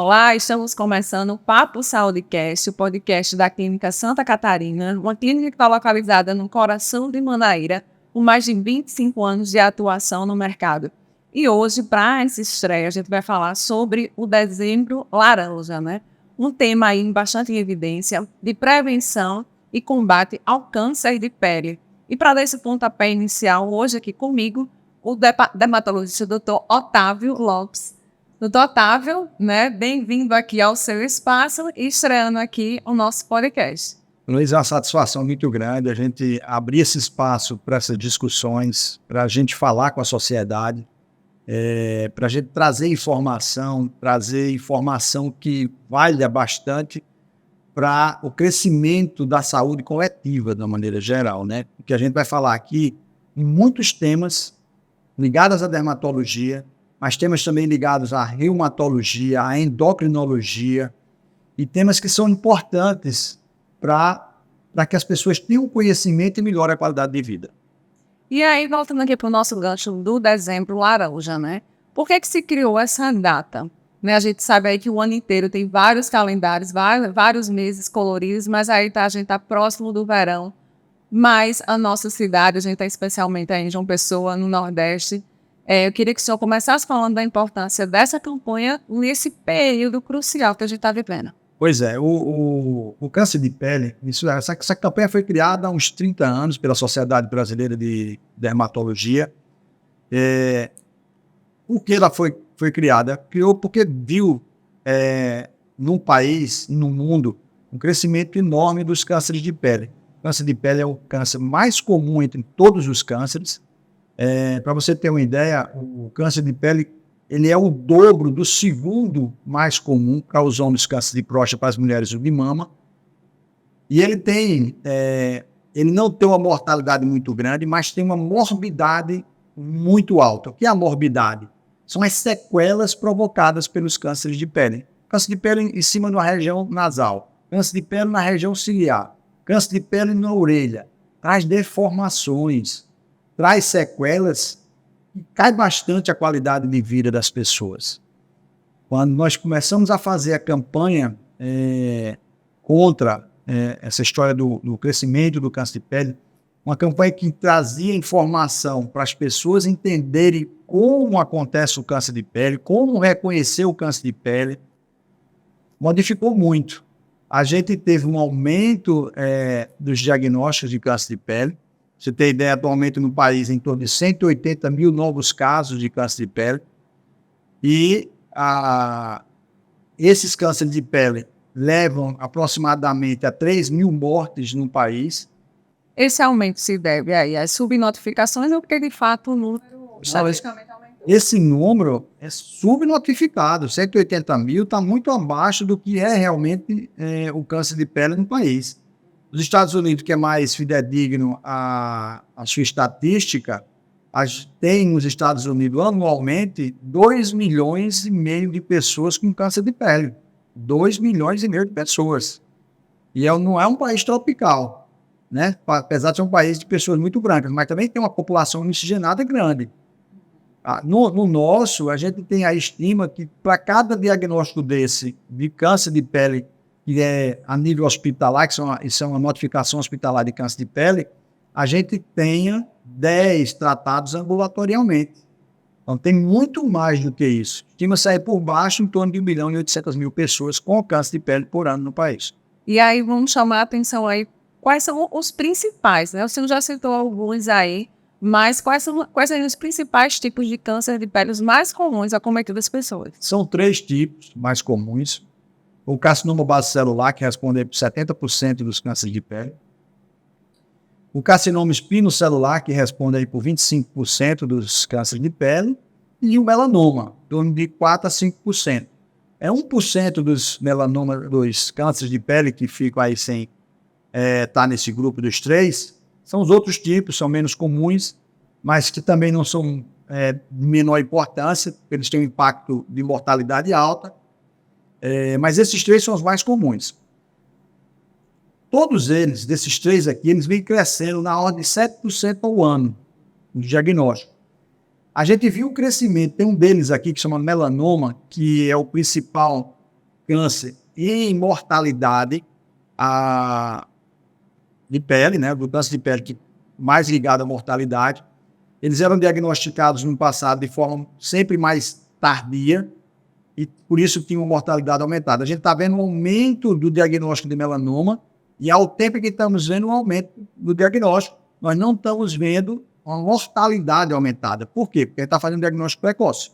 Olá, estamos começando o Papo Saúdecast, o podcast da Clínica Santa Catarina, uma clínica que está localizada no coração de Manaíra, com mais de 25 anos de atuação no mercado. E hoje, para essa estreia, a gente vai falar sobre o Dezembro Laranja, né? Um tema aí bastante em evidência de prevenção e combate ao câncer de pele. E para dar esse pontapé inicial, hoje aqui comigo, o dermatologista Dr. Otávio Lopes. Doutor Otávio, né, bem-vindo aqui ao seu espaço e estreando aqui o nosso podcast. Luiz, é uma satisfação muito grande a gente abrir esse espaço para essas discussões, para a gente falar com a sociedade, para a gente trazer informação que valha bastante para o crescimento da saúde coletiva, de uma maneira geral, né? Porque a gente vai falar aqui em muitos temas ligados à dermatologia, mas temas também ligados à reumatologia, à endocrinologia, e temas que são importantes para que as pessoas tenham conhecimento e melhorem a qualidade de vida. E aí, voltando aqui para o nosso gancho do Dezembro Laranja, né? Por que se criou essa data? Né, a gente sabe aí que o ano inteiro tem vários calendários, vários meses coloridos, mas aí a gente está próximo do verão. Mas a nossa cidade, a gente está especialmente aí em João Pessoa, no Nordeste. Eu queria que o senhor começasse falando da importância dessa campanha nesse período crucial que a gente está vivendo. Pois é, o câncer de pele, essa campanha foi criada há uns 30 anos pela Sociedade Brasileira de Dermatologia. Por que ela foi criada? Criou porque viu num país, no mundo, um crescimento enorme dos cânceres de pele. O câncer de pele é o câncer mais comum entre todos os cânceres. Para você ter uma ideia, o câncer de pele ele é o dobro do segundo mais comum para os homens, câncer de próstata, para as mulheres o de mama. E ele não tem uma mortalidade muito grande, mas tem uma morbidade muito alta. O que é a morbidade? São as sequelas provocadas pelos cânceres de pele. Câncer de pele em cima da região nasal, câncer de pele na região ciliar, câncer de pele na orelha, traz deformações, traz sequelas e cai bastante a qualidade de vida das pessoas. Quando nós começamos a fazer a campanha contra essa história do crescimento do câncer de pele, uma campanha que trazia informação para as pessoas entenderem como acontece o câncer de pele, como reconhecer o câncer de pele, modificou muito. A gente teve um aumento dos diagnósticos de câncer de pele. Você tem ideia, atualmente no país, em torno de 180 mil novos casos de câncer de pele. E esses cânceres de pele levam aproximadamente a 3 mil mortes no país. Esse aumento se deve aí às subnotificações ou porque, de fato, o número estatisticamente aumentou? Esse número é subnotificado. 180 mil está muito abaixo do que é realmente o câncer de pele no país. Os Estados Unidos, que é mais fidedigno a sua estatística, tem nos Estados Unidos anualmente 2,5 milhões de pessoas com câncer de pele. 2,5 milhões de pessoas. E não é um país tropical, né? Apesar de ser um país de pessoas muito brancas, mas também tem uma população miscigenada grande. No nosso, a gente tem a estima que para cada diagnóstico desse de câncer de pele, que é a nível hospitalar, isso é uma notificação hospitalar de câncer de pele, a gente tenha 10 tratados ambulatorialmente. Então, tem muito mais do que isso. Estima sair por baixo em torno de 1.800.000 pessoas com câncer de pele por ano no país. E aí, vamos chamar a atenção aí, quais são os principais, né? O senhor já citou alguns aí, mas quais são os principais tipos de câncer de pele os mais comuns acometidos das pessoas? São 3 tipos mais comuns. O carcinoma basocelular, que responde por 70% dos cânceres de pele. O carcinoma espinocelular, que responde aí por 25% dos cânceres de pele. E o melanoma, em torno de 4 a 5%. É 1% dos melanomas, dos cânceres de pele que ficam aí sem estar nesse grupo dos 3. São os outros tipos, são menos comuns, mas que também não são de menor importância, porque eles têm um impacto de mortalidade alta. Mas esses 3 são os mais comuns. Todos eles, desses 3 aqui, eles vêm crescendo na ordem de 7% ao ano, no diagnóstico. A gente viu o crescimento, tem um deles aqui que chama melanoma, que é o principal câncer e mortalidade de pele, né, do câncer de pele, que mais ligado à mortalidade. Eles eram diagnosticados no passado de forma sempre mais tardia e por isso tinha uma mortalidade aumentada. A gente está vendo um aumento do diagnóstico de melanoma e ao tempo que estamos vendo um aumento do diagnóstico, nós não estamos vendo uma mortalidade aumentada. Por quê? Porque a gente está fazendo diagnóstico precoce.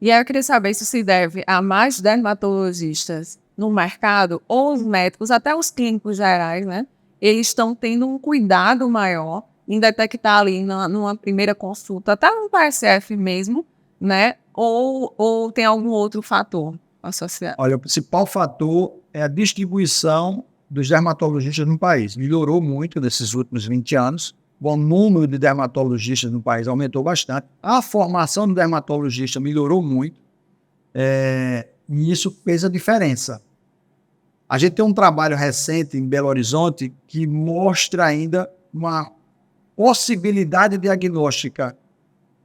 E aí eu queria saber se se deve a mais dermatologistas no mercado ou os médicos, até os clínicos gerais, né? Eles estão tendo um cuidado maior em detectar ali numa primeira consulta, até no PSF mesmo, né? Ou tem algum outro fator associado? Olha, o principal fator é a distribuição dos dermatologistas no país. Melhorou muito nesses últimos 20 anos. O número de dermatologistas no país aumentou bastante. A formação do dermatologista melhorou muito. E isso fez a diferença. A gente tem um trabalho recente em Belo Horizonte que mostra ainda uma possibilidade diagnóstica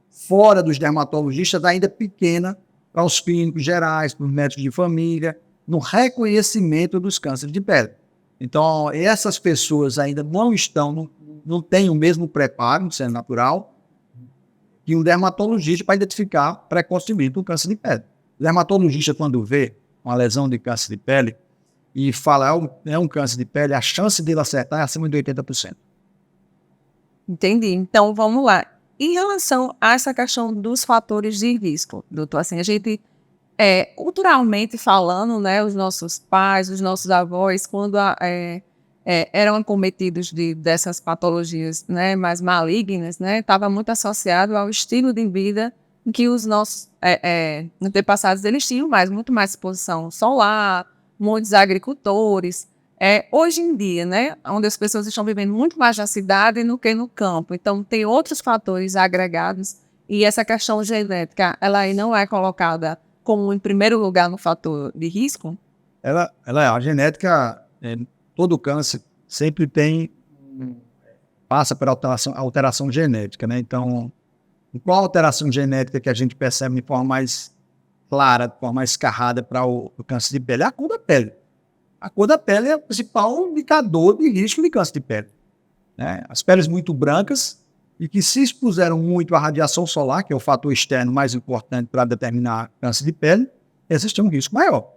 fora dos dermatologistas ainda pequena para os clínicos gerais, para os médicos de família, no reconhecimento dos cânceres de pele. Então, essas pessoas ainda não têm o mesmo preparo, sendo natural, que um dermatologista para identificar precocemente o câncer de pele. O dermatologista, quando vê uma lesão de câncer de pele e fala é um câncer de pele, a chance dele acertar é acima de 80%. Entendi. Então, vamos lá. Em relação a essa questão dos fatores de risco, doutor, assim, a gente, culturalmente falando, né, os nossos pais, os nossos avós, quando eram acometidos dessas patologias, né, mais malignas, né, estava muito associado ao estilo de vida em que os nossos antepassados eles tinham muito mais exposição solar, muitos agricultores. Hoje em dia, né, onde as pessoas estão vivendo muito mais na cidade do que no campo. Então, tem outros fatores agregados e essa questão genética, ela aí não é colocada como em primeiro lugar no fator de risco? A genética, todo câncer sempre passa por alteração genética, né? Então, qual alteração genética que a gente percebe de forma mais clara, de forma mais escarrada para o câncer de pele? É a cor da pele. A cor da pele é o principal indicador de risco de câncer de pele, né? As peles muito brancas e que se expuseram muito à radiação solar, que é o fator externo mais importante para determinar câncer de pele, essas têm um risco maior.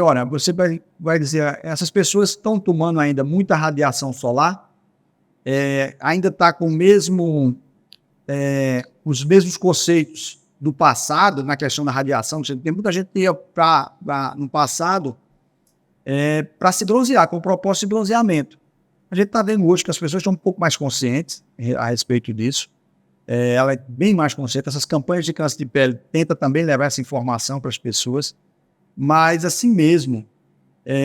Olha, você vai dizer, essas pessoas estão tomando ainda muita radiação solar, ainda está com os mesmos conceitos do passado na questão da radiação. Tem muita gente que ia no passado para se bronzear, com o propósito de bronzeamento. A gente está vendo hoje que as pessoas estão um pouco mais conscientes a respeito disso. Ela é bem mais consciente. Essas campanhas de câncer de pele tentam também levar essa informação para as pessoas. Mas, assim mesmo,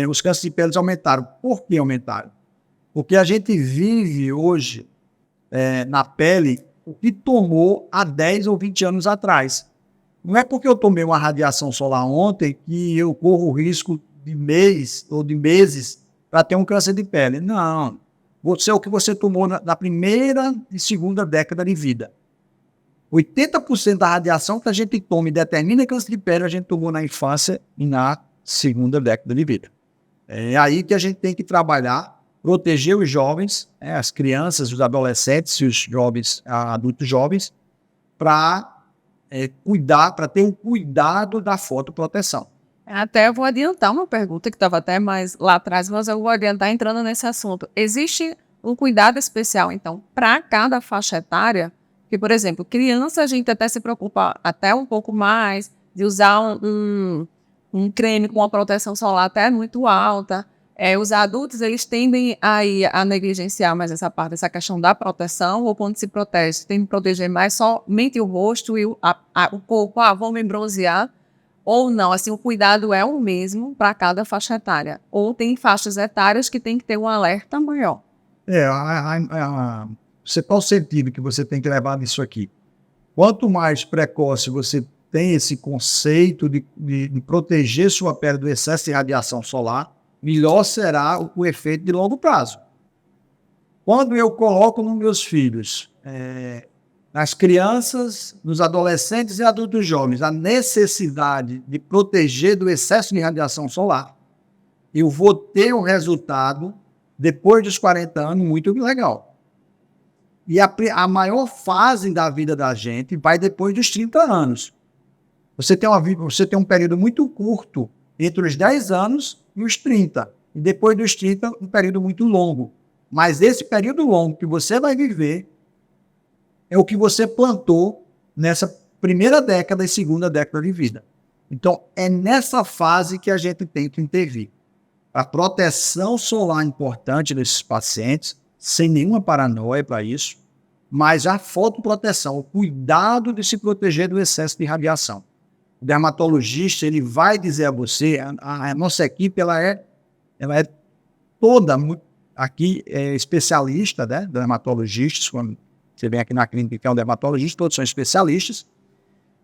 os cânceres de pele aumentaram. Por que aumentaram? Porque a gente vive hoje na pele o que tomou há 10 ou 20 anos atrás. Não é porque eu tomei uma radiação solar ontem que eu corro o risco de mês ou de meses para ter um câncer de pele. Não. Você é o que você tomou na primeira e segunda década de vida. 80% da radiação que a gente toma e determina câncer de pele, a gente tomou na infância e na segunda década de vida. É aí que a gente tem que trabalhar, proteger os jovens, as crianças, os adolescentes e os jovens, adultos jovens, para cuidar, para ter um cuidado da fotoproteção. Até eu vou adiantar uma pergunta que estava até mais lá atrás, mas eu vou adiantar entrando nesse assunto. Existe um cuidado especial, então, para cada faixa etária? Porque, por exemplo, criança, a gente até se preocupa até um pouco mais de usar um creme com uma proteção solar até muito alta. Os adultos, eles tendem a negligenciar mais essa parte, essa questão da proteção, ou quando se protege, tem que proteger mais somente o rosto e o corpo, vou me bronzear, ou não, assim, o cuidado é o mesmo para cada faixa etária. Ou tem faixas etárias que tem que ter um alerta maior. Qual o sentido que você tem que levar nisso aqui? Quanto mais precoce você tem esse conceito de proteger sua pele do excesso de radiação solar, melhor será o efeito de longo prazo. Quando eu coloco nos meus filhos nas crianças, nos adolescentes e adultos jovens, a necessidade de proteger do excesso de radiação solar, eu vou ter um resultado, depois dos 40 anos, muito legal. E a maior fase da vida da gente vai depois dos 30 anos. Você tem um período muito curto entre os 10 anos e os 30. E depois dos 30, um período muito longo. Mas esse período longo que você vai viver é o que você plantou nessa primeira década e segunda década de vida. Então, é nessa fase que a gente tem que intervir. A proteção solar é importante nesses pacientes, sem nenhuma paranoia para isso, mas a fotoproteção, o cuidado de se proteger do excesso de radiação. O dermatologista, ele vai dizer a você, a nossa equipe, ela é toda aqui especialista, né, dermatologistas. Quando você vem aqui na clínica que é um dermatologista, todos são especialistas,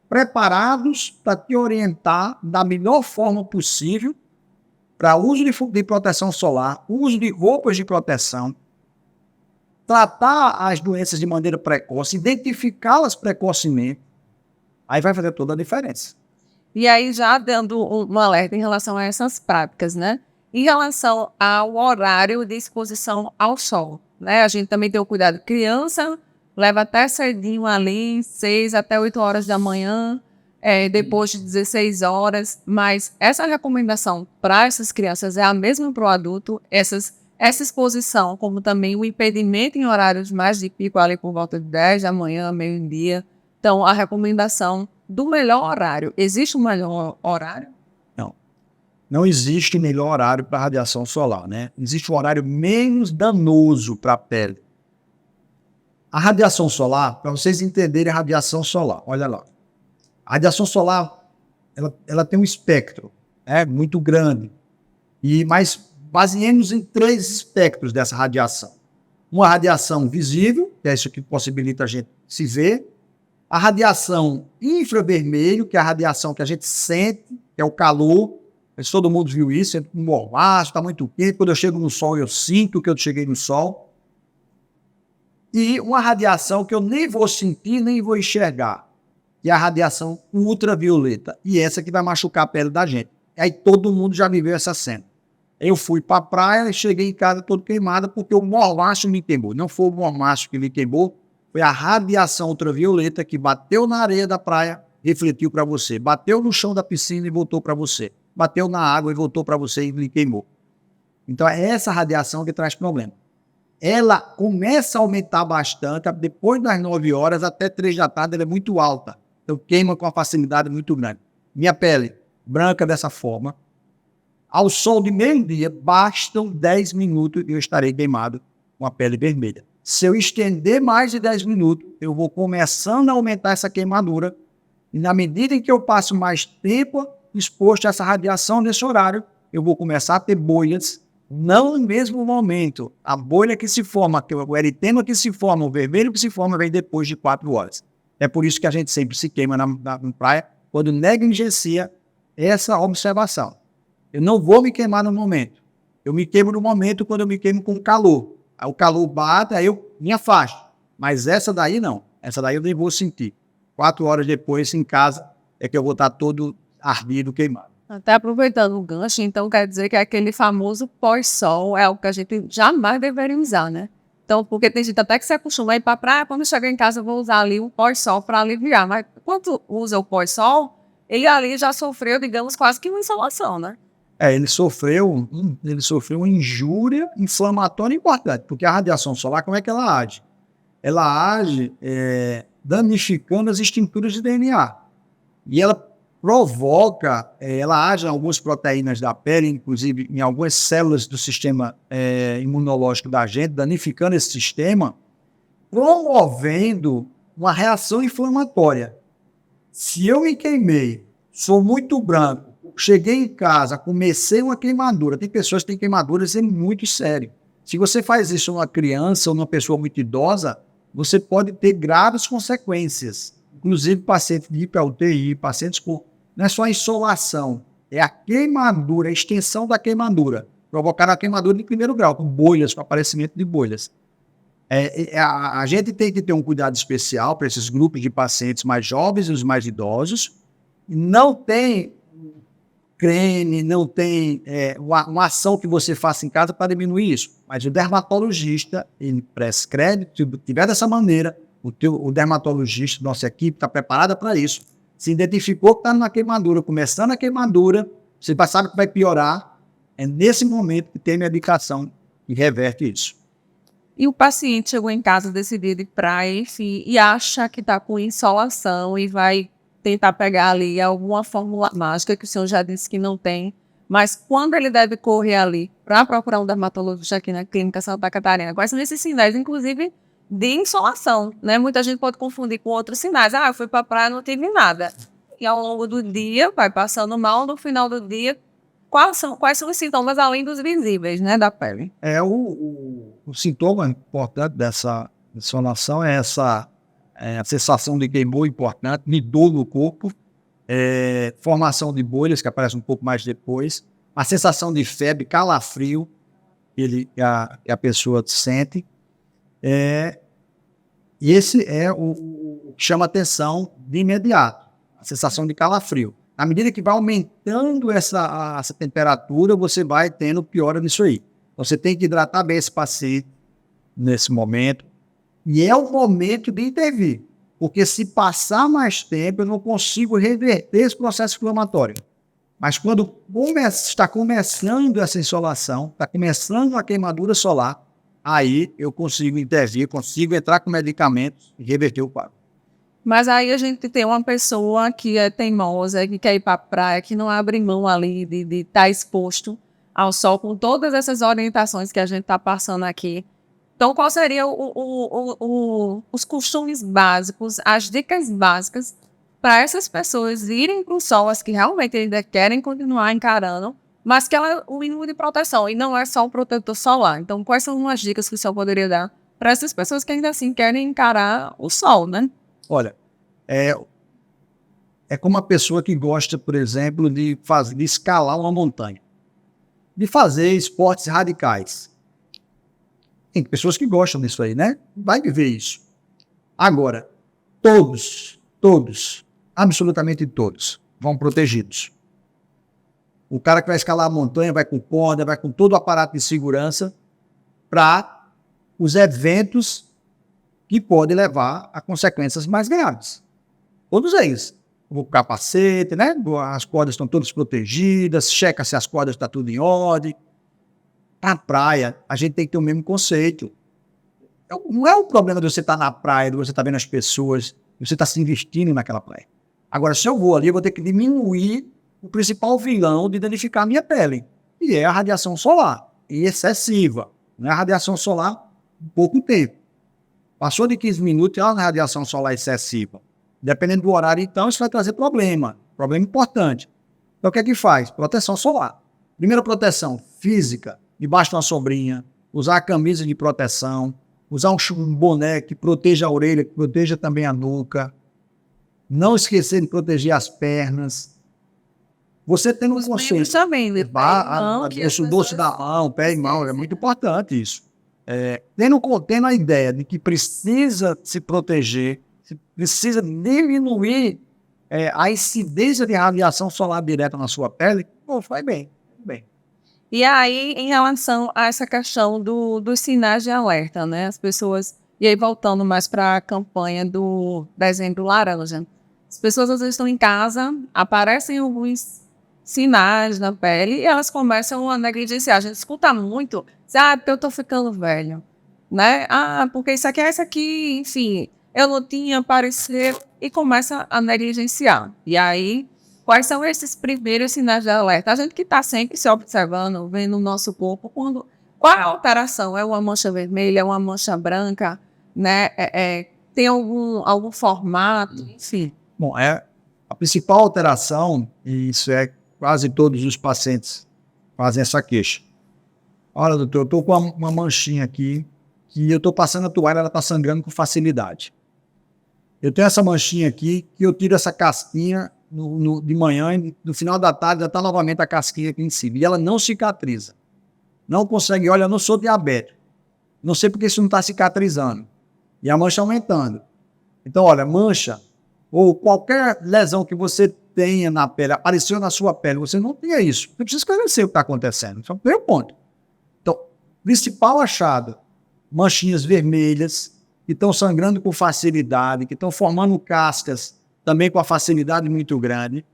preparados para te orientar da melhor forma possível para uso de proteção solar, uso de roupas de proteção, tratar as doenças de maneira precoce, identificá-las precocemente, aí vai fazer toda a diferença. E aí, já dando um alerta em relação a essas práticas, né? Em relação ao horário de exposição ao sol, né? A gente também tem o cuidado. Criança leva até cedinho ali, 6 até 8 horas da manhã, depois de 16 horas. Mas essa recomendação para essas crianças é a mesma para o adulto. Essa exposição, como também o impedimento em horários mais de pico, ali por volta de 10 da manhã, meio-dia. Então, a recomendação do melhor horário. Existe um melhor horário? Não existe melhor horário para radiação solar, né? Existe um horário menos danoso para a pele. A radiação solar, para vocês entenderem a radiação solar, olha lá. A radiação solar, ela tem um espectro, muito grande. Mas baseemos em 3 espectros dessa radiação. Uma radiação visível, que é isso que possibilita a gente se ver. A radiação infravermelho, que é a radiação que a gente sente, que é o calor. Todo mundo viu isso, é mormaço, está muito quente. Quando eu chego no sol, eu sinto que eu cheguei no sol. E uma radiação que eu nem vou sentir, nem vou enxergar, que é a radiação ultravioleta. E essa que vai machucar a pele da gente. E aí todo mundo já viveu essa cena. Eu fui para a praia e cheguei em casa todo queimado porque o mormaço me queimou. Não foi o mormaço que me queimou, foi a radiação ultravioleta que bateu na areia da praia, refletiu para você. Bateu no chão da piscina e voltou para você. Bateu na água e voltou para você e lhe queimou. Então é essa radiação que traz problema. Ela começa a aumentar bastante, depois das 9 horas até 3 da tarde ela é muito alta. Então queima com uma facilidade muito grande. Minha pele branca dessa forma, ao sol de meio-dia, bastam 10 minutos e eu estarei queimado com a pele vermelha. Se eu estender mais de 10 minutos, eu vou começando a aumentar essa queimadura e na medida em que eu passo mais tempo exposto a essa radiação nesse horário, eu vou começar a ter bolhas, não no mesmo momento. A bolha que se forma, o eritema que se forma, o vermelho que se forma, vem depois de 4 horas. É por isso que a gente sempre se queima na praia, quando negligencia essa observação. Eu não vou me queimar no momento. Eu me queimo no momento quando eu me queimo com calor. Aí o calor bate, aí eu me afasto. Mas essa daí não. Essa daí eu nem vou sentir. 4 horas depois, em casa, é que eu vou estar todo ardido, queimado. Até aproveitando o gancho, então quer dizer que aquele famoso pós-sol é algo que a gente jamais deveria usar, né? Então, porque tem gente até que se acostuma a ir para a praia, quando chegar em casa eu vou usar ali o pós-sol para aliviar. Mas quando usa o pós-sol, ele ali já sofreu, digamos, quase que uma insolação, né? Ele sofreu uma injúria inflamatória importante, porque a radiação solar, como é que ela age? Ela age danificando as estruturas de DNA. E ela provoca, ela age em algumas proteínas da pele, inclusive em algumas células do sistema imunológico da gente, danificando esse sistema, promovendo uma reação inflamatória. Se eu me queimei, sou muito branco, cheguei em casa, comecei uma queimadura, tem pessoas que têm queimaduras, é muito sério. Se você faz isso numa criança ou numa pessoa muito idosa, você pode ter graves consequências. Inclusive pacientes de ir para UTI, pacientes com... Não é só a insolação, é a queimadura, a extensão da queimadura. Provocar a queimadura de primeiro grau, com bolhas, com aparecimento de bolhas. A gente tem que ter um cuidado especial para esses grupos de pacientes mais jovens e os mais idosos. Não tem creme, não tem uma ação que você faça em casa para diminuir isso. Mas o dermatologista, ele prescreve, se tiver dessa maneira, o dermatologista, nossa equipe está preparada para isso. Se identificou que está na queimadura, começando a queimadura, você sabe que vai piorar, é nesse momento que tem medicação que reverte isso. E o paciente chegou em casa decidido ir praia, enfim, e acha que está com insolação e vai tentar pegar ali alguma fórmula mágica que o senhor já disse que não tem, mas quando ele deve correr ali para procurar um dermatologista aqui na Clínica Santa Catarina? Quais são esses sinais, inclusive, de insolação, né? Muita gente pode confundir com outros sinais. Eu fui para a praia, não tive nada. E ao longo do dia, vai passando mal, no final do dia, quais são os sintomas além dos visíveis, né, da pele? O sintoma importante dessa insolação é a sensação de queimor importante, de dor no corpo, formação de bolhas, que aparece um pouco mais depois, a sensação de febre, calafrio, que a pessoa sente. E esse é o que chama atenção de imediato, a sensação de calafrio. À medida que vai aumentando essa temperatura, você vai tendo piora nisso aí. Então, você tem que hidratar bem esse paciente nesse momento. E é o momento de intervir. Porque se passar mais tempo, eu não consigo reverter esse processo inflamatório. Mas quando está começando essa insolação, está começando a queimadura solar, aí eu consigo intervir, consigo entrar com medicamentos e reverter o quadro. Mas aí a gente tem uma pessoa que é teimosa, que quer ir para a praia, que não abre mão ali de estar exposto ao sol com todas essas orientações que a gente está passando aqui. Então, qual seria os costumes básicos, as dicas básicas para essas pessoas irem para o sol, as que realmente ainda querem continuar encarando, mas que ela é o mínimo de proteção, e não é só o protetor solar. Então, quais são as dicas que o senhor poderia dar para essas pessoas que ainda assim querem encarar o sol, né? Olha, é como uma pessoa que gosta, por exemplo, de escalar uma montanha, de fazer esportes radicais. Tem pessoas que gostam disso aí, né? Vai viver isso. Agora, todos, absolutamente todos, vão protegidos. O cara que vai escalar a montanha vai com corda, vai com todo o aparato de segurança para os eventos que podem levar a consequências mais graves. Todos eles. O capacete, né? As cordas estão todas protegidas, checa se as cordas estão tudo em ordem. Na praia, a gente tem que ter o mesmo conceito. Não é o problema de você estar na praia, de você estar vendo as pessoas, de você estar se investindo naquela praia. Agora, se eu vou ali, eu vou ter que diminuir o principal vilão de danificar a minha pele, que é a radiação solar, e excessiva. Não é a radiação solar pouco tempo. Passou de 15 minutos, é uma radiação solar excessiva. Dependendo do horário, então, isso vai trazer problema importante. Então, o que é que faz? Proteção solar. Primeira proteção física, debaixo de uma sombrinha, usar a camisa de proteção, usar um boné que proteja a orelha, que proteja também a nuca. Não esquecer de proteger as pernas. Você tem um conceito. Também, O dorso da mão, pé e mão, é muito importante isso. Tendo a ideia de que precisa se proteger, precisa diminuir a incidência de radiação solar direta na sua pele, vai bem. E aí, em relação a essa questão dos sinais de alerta, né? As pessoas... E aí, voltando mais para a campanha do Dezembro Laranja. As pessoas, às vezes, estão em casa, aparecem alguns sinais na pele e elas começam a negligenciar. A gente escuta muito, porque eu estou ficando velho, né? Porque isso aqui, enfim, eu não tinha aparecer, e começa a negligenciar. E aí... Quais são esses primeiros sinais de alerta? A gente que está sempre se observando, vendo o nosso corpo, qual é a alteração? É uma mancha vermelha, é uma mancha branca, né? Tem algum formato, enfim. Bom, a principal alteração, e isso quase todos os pacientes fazem essa queixa. Olha, doutor, eu estou com uma manchinha aqui, que eu estou passando a toalha, ela está sangrando com facilidade. Eu tenho essa manchinha aqui, que eu tiro essa casquinha de manhã, e no final da tarde já está novamente a casquinha aqui em cima. E ela não cicatriza. Não consegue, olha, eu não sou diabético. Não sei porque isso não está cicatrizando. E a mancha aumentando. Então, olha, mancha ou qualquer lesão que você tenha na pele, apareceu na sua pele, você não tenha isso. Você precisa esclarecer o que está acontecendo. Esse é o primeiro ponto. Então, principal achado, manchinhas vermelhas, que estão sangrando com facilidade, que estão formando cascas também com a facilidade muito grande,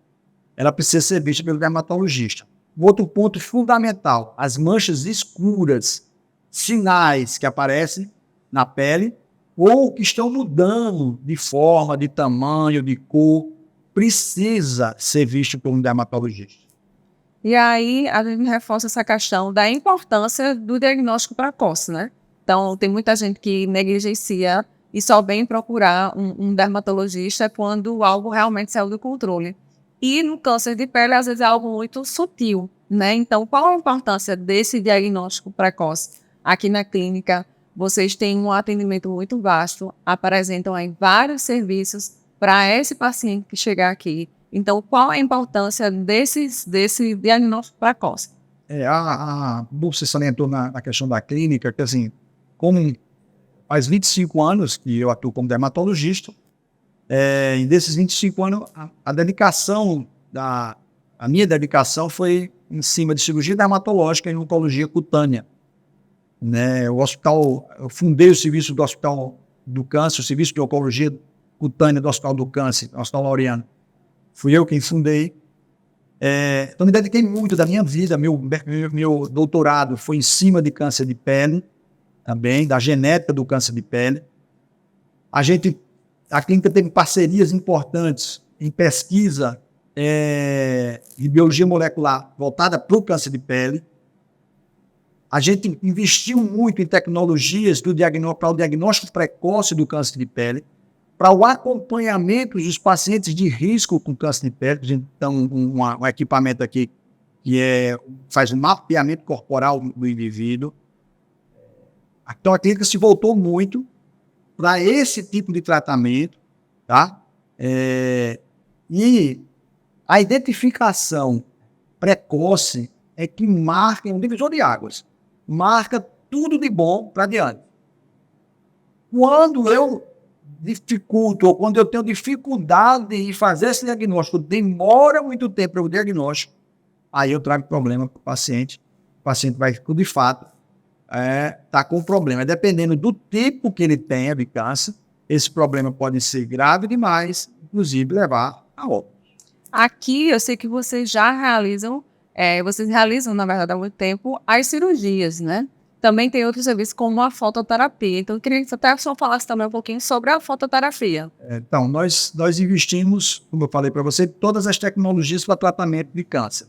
ela precisa ser vista pelo dermatologista. Outro ponto fundamental, as manchas escuras, sinais que aparecem na pele ou que estão mudando de forma, de tamanho, de cor, precisa ser visto por um dermatologista. E aí a gente reforça essa questão da importância do diagnóstico precoce, né? Então, tem muita gente que negligencia e só vem procurar um dermatologista quando algo realmente saiu do controle. E no câncer de pele, às vezes, é algo muito sutil, né? Então, qual a importância desse diagnóstico precoce? Aqui na clínica, vocês têm um atendimento muito vasto, apresentam aí vários serviços para esse paciente que chegar aqui. Então, qual a importância desse diagnóstico precoce? Você salientou na questão da clínica, que assim, como faz 25 anos que eu atuo como dermatologista, e desses 25 anos, a minha dedicação foi em cima de cirurgia dermatológica e oncologia cutânea. Né? Eu fundei o serviço do Hospital do Câncer, o serviço de oncologia cutânea do Hospital do Câncer, no Hospital Laureano. Fui eu quem fundei. Então, me dediquei muito da minha vida. Meu doutorado foi em cima de câncer de pele, também, da genética do câncer de pele. A clínica teve parcerias importantes em pesquisa de biologia molecular voltada para o câncer de pele. A gente investiu muito em tecnologias para o diagnóstico precoce do câncer de pele, para o acompanhamento dos pacientes de risco com câncer de pele. A gente tem um equipamento aqui que faz um mapeamento corporal do indivíduo. Então, a clínica se voltou muito para esse tipo de tratamento, tá? E a identificação precoce é que marca um divisor de águas. Marca tudo de bom para diante. Quando eu dificulto, ou quando eu tenho dificuldade em fazer esse diagnóstico, demora muito tempo para o diagnóstico, aí eu trago problema para o paciente vai, de fato, tá com problema. Dependendo do tipo que ele tenha de câncer, esse problema pode ser grave demais, inclusive levar a óbito. Aqui, eu sei que vocês já realizam, na verdade, há muito tempo, as cirurgias, né? Também tem outros serviços como a fototerapia. Então, eu queria que você até só falasse também um pouquinho sobre a fototerapia. Então, nós investimos, como eu falei para você, todas as tecnologias para tratamento de câncer.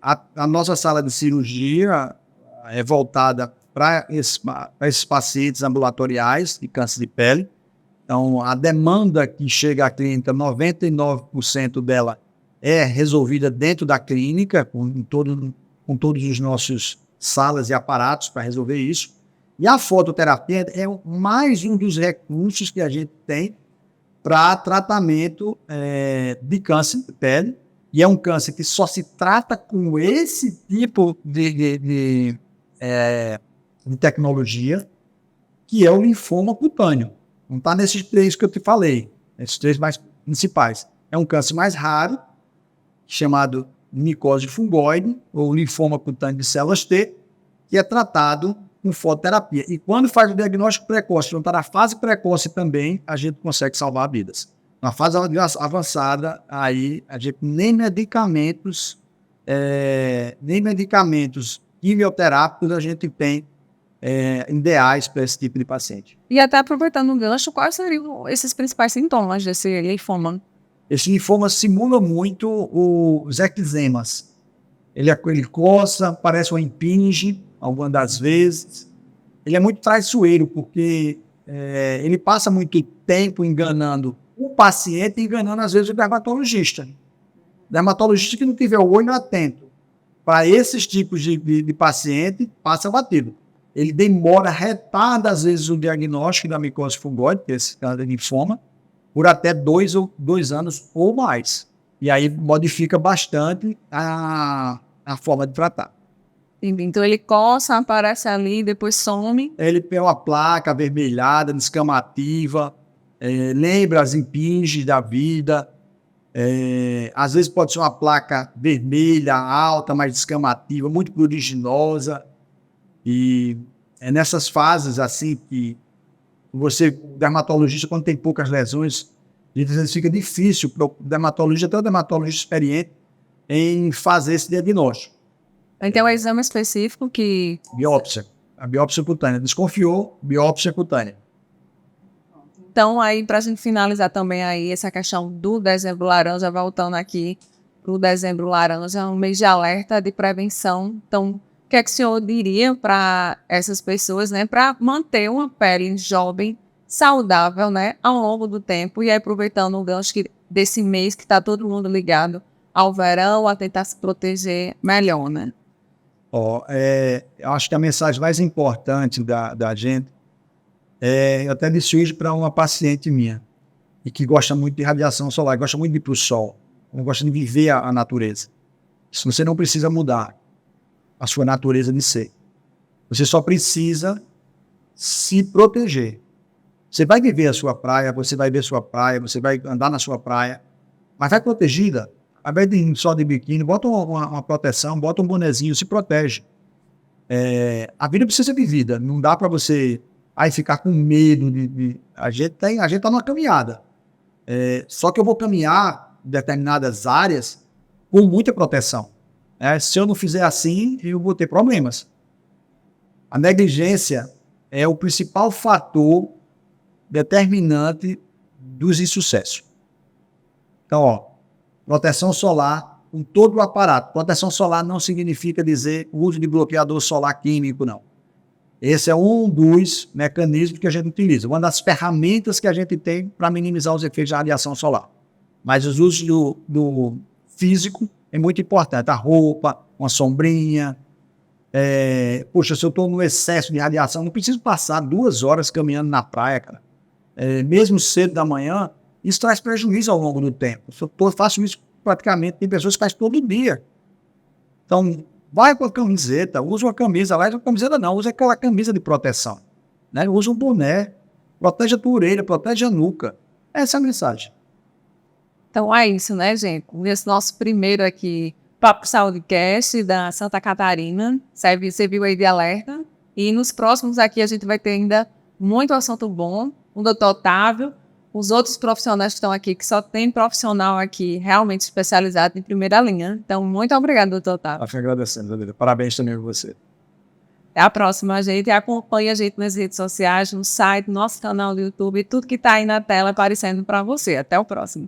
A nossa sala de cirurgia é voltada para esses pacientes ambulatoriais de câncer de pele. Então, a demanda que chega à clínica, 99% dela é resolvida dentro da clínica, com todos os nossos salas e aparatos para resolver isso. E a fototerapia é mais um dos recursos que a gente tem para tratamento de câncer de pele. E é um câncer que só se trata com esse tipo de tecnologia, que é o linfoma cutâneo. Não está nesses 3 que eu te falei, esses 3 mais principais. É um câncer mais raro, chamado micose fungoide, ou linfoma cutâneo de células T, que é tratado com fototerapia. E quando faz o diagnóstico precoce, quando está na fase precoce também, a gente consegue salvar vidas. Na fase avançada, aí a gente nem medicamentos quimioterápicos a gente tem ideais para esse tipo de paciente. E até aproveitando o gancho, quais seriam esses principais sintomas desse linfoma? Esse linfoma simula muito os eczemas. Ele coça, parece uma impinge, algumas das vezes. Ele é muito traiçoeiro, porque ele passa muito tempo enganando o paciente, enganando às vezes o dermatologista. O dermatologista que não tiver o olho atento para esses tipos de paciente, passa batido. Ele retarda às vezes o diagnóstico da micose fungoide, que é esse caso de linfoma, por até 2 anos ou mais. E aí modifica bastante a forma de tratar. Entendi. Então ele coça, aparece ali, depois some. Ele tem uma placa avermelhada, descamativa, lembra as impinges da vida. Às vezes pode ser uma placa vermelha, alta, mais descamativa, muito pruriginosa. E é nessas fases assim que você, dermatologista, quando tem poucas lesões, às vezes fica difícil para o dermatologista, até o dermatologista experiente, em fazer esse diagnóstico. Então é um exame específico que... Biópsia. A biópsia cutânea. Desconfiou, biópsia cutânea. Então, aí, para a gente finalizar também aí essa questão do Dezembro Laranja, voltando aqui para o Dezembro Laranja, é um mês de alerta de prevenção. Então, o que é que o senhor diria para essas pessoas, né, para manter uma pele jovem, saudável, né, ao longo do tempo, e aí, aproveitando o gancho desse mês que está todo mundo ligado ao verão, a tentar se proteger melhor, né? Eu acho que a mensagem mais importante da gente eu até disse hoje para uma paciente minha, e que gosta muito de radiação solar, gosta muito de ir para o sol, gosta de viver a natureza. Isso você não precisa mudar a sua natureza de ser. Você só precisa se proteger. Você vai viver a sua praia, você vai ver sua praia, você vai andar na sua praia, mas vai protegida. Ao invés de ir só de biquíni, bota uma proteção, bota um bonezinho, se protege. A vida precisa ser vivida. Não dá para você ficar com medo A gente está numa caminhada. Só que eu vou caminhar em determinadas áreas com muita proteção. Se eu não fizer assim, eu vou ter problemas. A negligência é o principal fator determinante dos insucessos. Então, proteção solar com todo o aparato. Proteção solar não significa dizer o uso de bloqueador solar químico, não. Esse é um dos mecanismos que a gente utiliza, uma das ferramentas que a gente tem para minimizar os efeitos da radiação solar. Mas os usos do físico é muito importante. A roupa, uma sombrinha. Se eu estou no excesso de radiação, não preciso passar 2 horas caminhando na praia, cara. Mesmo cedo da manhã, isso traz prejuízo ao longo do tempo. Eu faço isso praticamente, tem pessoas que fazem todo dia. Então, vai com a camiseta, usa uma camisa, usa aquela camisa de proteção. Né? Usa um boné, protege a tua orelha, protege a nuca. Essa é a mensagem. Então é isso, né, gente? Nesse nosso primeiro aqui, Papo Saúdecast da Santa Catarina, você viu aí de alerta. E nos próximos aqui a gente vai ter ainda muito assunto bom. O doutor Otávio, os outros profissionais que estão aqui, que só tem profissional aqui realmente especializado em primeira linha. Então, muito obrigado, doutor Otávio. Eu fico agradecendo, Dalila. Parabéns também a você. Até a próxima, gente. E acompanhe a gente nas redes sociais, no site, no nosso canal do YouTube, tudo que está aí na tela aparecendo para você. Até o próximo.